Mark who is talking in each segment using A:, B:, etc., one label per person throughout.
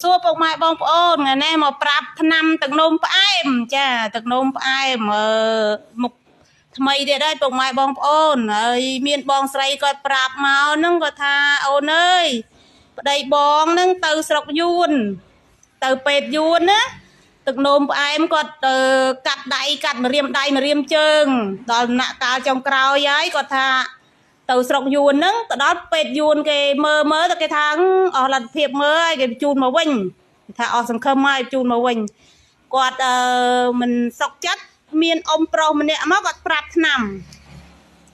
A: សួរពុកម៉ែបងប្អូនថ្ងៃនេះមកប្រាប់ឆ្នាំទឹកនោមផ្អែមចាទឹកនោមផ្អែមមុខថ្មីទៀតហើយពុកម៉ែបងប្អូនហើយមានបងស្រីគាត់ប្រាប់មកហ្នឹងគាត់ថាអូនអើយប្តីបងហ្នឹងទៅស្រុកយួនទៅពេទ្យយួនណាទឹកនោមផ្អែមគាត់កាត់ដៃកាត់ម្រាមដៃម្រាមជើងដល់ដំណាក់កាលចុងក្រោយហើយគាត់ថាទៅស្រុកយួនហ្នឹងទៅដល់ពេទ្យយួនគេមើលទៅគេថាអស់លទ្ធភាពមើលហើយគេបញ្ជូនមកវិញថាអស់សង្ឃឹមហើយបញ្ជូនមកវិញគាត់មិនសុខចិត្តមានអ៊ំប្រុសម្នាក់មកគាត់ប្រាប់ឆ្នាំ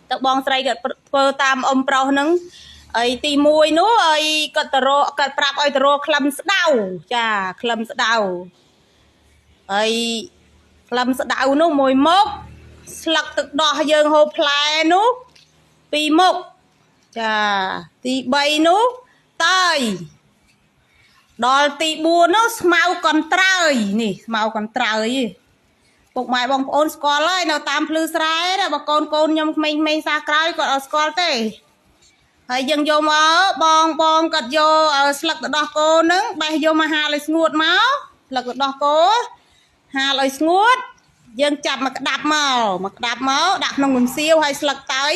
A: ទៅបងស្រីគាត់ធ្វើតាមអ៊ំប្រុសហ្នឹងអីទី1នោះអីគាត់គាត់ប្រាប់ឲ្យទៅរកក្លឹមស្ដៅចាក្លឹមស្ដៅហើយក្លឹមស្ដៅនោះមួយមុខស្លឹកទឹកដោះយើងហូបផ្លែនោះ2មុខចាទី3នោះតើយដល់ទី4នោះស្មៅកន្ត្រើយនេះស្មៅកន្ត្រើយពុកម៉ែបងប្អូនស្គាល់ហើយនៅតាមភ្លឺស្រែណាបើកូនខ្ញុំក្មេងៗសាក្រោយគាត់អត់ស្គាល់ទេហើយយើងយកមកបងគាត់យកស្លឹកទឹកដោះគោហ្នឹងបេះយកមកហាលឲ្យស្ងួតមកស្លឹកទឹកដោះគោហាលឲ្យស្ងួតយើងចាប់មកក្តាប់មកដាក់ក្នុងរំសៀវហើយស្លឹកតើយ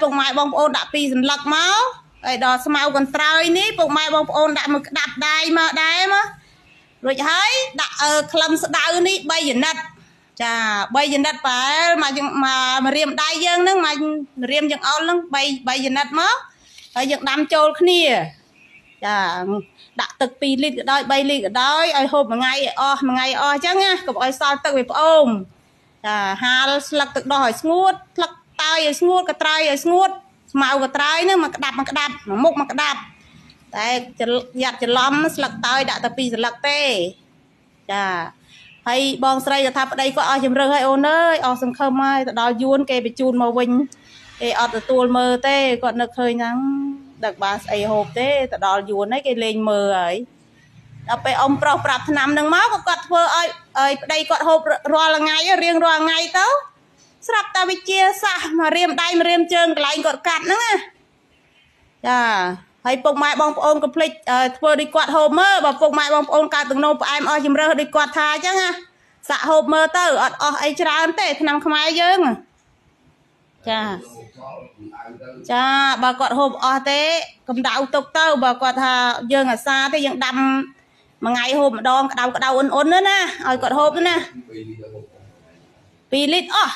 A: ពុកម៉ែបងប្អូនដាក់2សន្លឹកមកហើយដល់ស្មៅកន្ត្រើយនេះពុកម៉ែបងប្អូនដាក់មកក្តាប់ដៃមកដែរមករួចហើយដាក់ក្លឹមស្ដៅនេះ3ចំណិតចា3ចំណិតប្រហែលមករៀមដៃយើងហ្នឹងមករៀមយើងអោលហ្នឹង3ចំណិតមកហើយយើងដាំចូលគ្នាចាដាក់ទឹក2លីត្រក៏ដោយ3លីត្រក៏ដោយឲ្យហូបមួយថ្ងៃអស់អញ្ចឹងណាកុំឲ្យសល់ទឹកវាផ្អូមចាហាលស្លឹកទឹកដោះឲ្យស្ងួតស្លឹកតើយឲ្យស្ងួតកត្រើយឲ្យស្ងួតស្មៅកត្រើយហ្នឹងមកក្តាប់មួយមុខមកក្តាប់តែយ៉ាត់ច្រឡំស្លឹកតើយដាក់តែ2សន្លឹកទេចាហើយបងស្រីក៏ថាប្តីគាត់អស់ជំរឿហើយអូនអើយអស់សង្ឃឹមហើយទៅដល់យួនគេបញ្ជូនមកវិញគេអត់ទទួលមើលទេគាត់នឹកឃើញហ្នឹងដឹកបានស្អីហូបទេទៅដល់យួនហើយគេលេងមើលហើយដល់ពេលអ៊ំប្រុសប្រាប់ឆ្នាំហ្នឹងមកក៏គាត់ធ្វើឲ្យប្តីគាត់ហូបរាល់ថ្ងៃរៀងរាល់ថ្ងៃទៅស្រាប់តែវិជាសាសមករៀមដៃមករៀមជើងកន្លែងគាត់កាត់ហ្នឹងណាចាហើយពុកម៉ែបងប្អូនកុំភ្លេចធ្វើដូចគាត់ហូបមើលបើពុកម៉ែបងប្អូនកើតទឹកនោមផ្អែមអស់ជំរឿដូចគាត់ថាអញ្ចឹងណាសាក់ហូបមើលទៅអត់អស់អីច្រើនទេឆ្នាំខ្មែរយើងចាបើគាត់ហូបអស់ទេកំដៅទុកទៅបើគាត់ថាយើងអាសាទេយើងដាំមួយថ្ងៃហូបម្ដងក្តៅអ៊ុនណាឲ្យគាត់ហូបណា2លីត្រអស់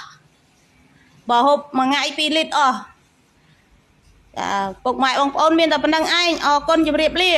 A: បើហូបមួយថ្ងៃ2លីត្រអស់ចាពុកម៉ែបងប្អូនមានតែប៉ុណ្្នឹងឯងអរគុណជម្រាបលា